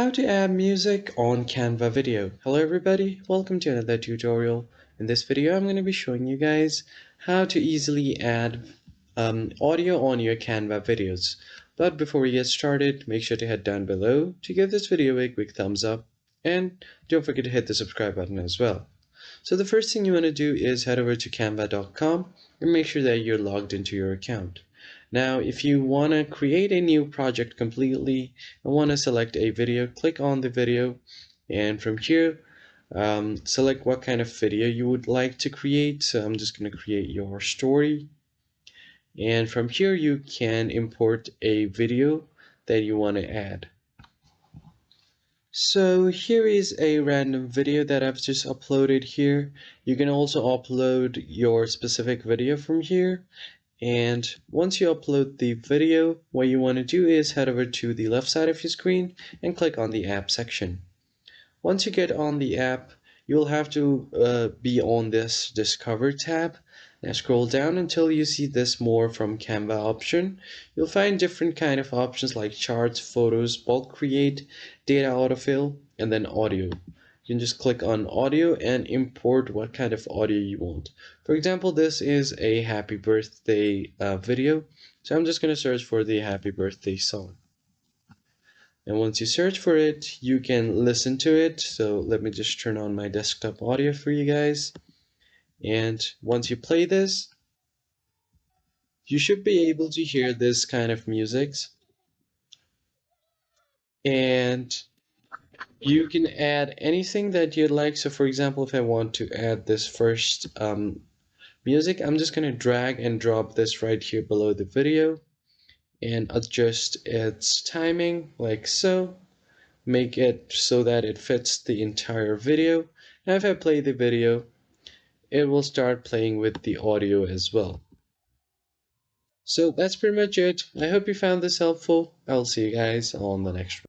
How to add music on Canva video. Hello everybody, welcome to another tutorial. In this video I'm going to be showing you guys how to easily add audio on your Canva videos. But before we get started, make sure to head down below to give this video a quick thumbs up, and don't forget to hit the subscribe button as well. So the first thing you want to do is head over to canva.com and make sure that you're logged into your account. Now, if you want to create a new project completely and want to select a video, click on the video, and from here, select what kind of video you would like to create. So I'm just going to create your story. And from here, you can import a video that you want to add. So here is a random video that I've just uploaded here. You can also upload your specific video from here. And once you upload the video, what you want to do is head over to the left side of your screen and click on the app section. Once you get on the app, you'll have to be on this Discover tab. Now scroll down until you see this More from Canva option. You'll find different kind of options like charts, photos, bulk create, data autofill, and then audio. You can just click on audio and import what kind of audio you want. For example, this is a happy birthday video, so I'm just going to search for the happy birthday song. And once you search for it, you can listen to it. So let me just turn on my desktop audio for you guys. And once you play this, you should be able to hear this kind of music. And you can add anything that you'd like. So for example, if I want to add this first music, I'm just going to drag and drop this right here below the video and adjust its timing like so. Make it so that it fits the entire video. Now if I play the video, it will start playing with the audio as well. So that's pretty much it. I hope you found this helpful. I'll see you guys on the next one.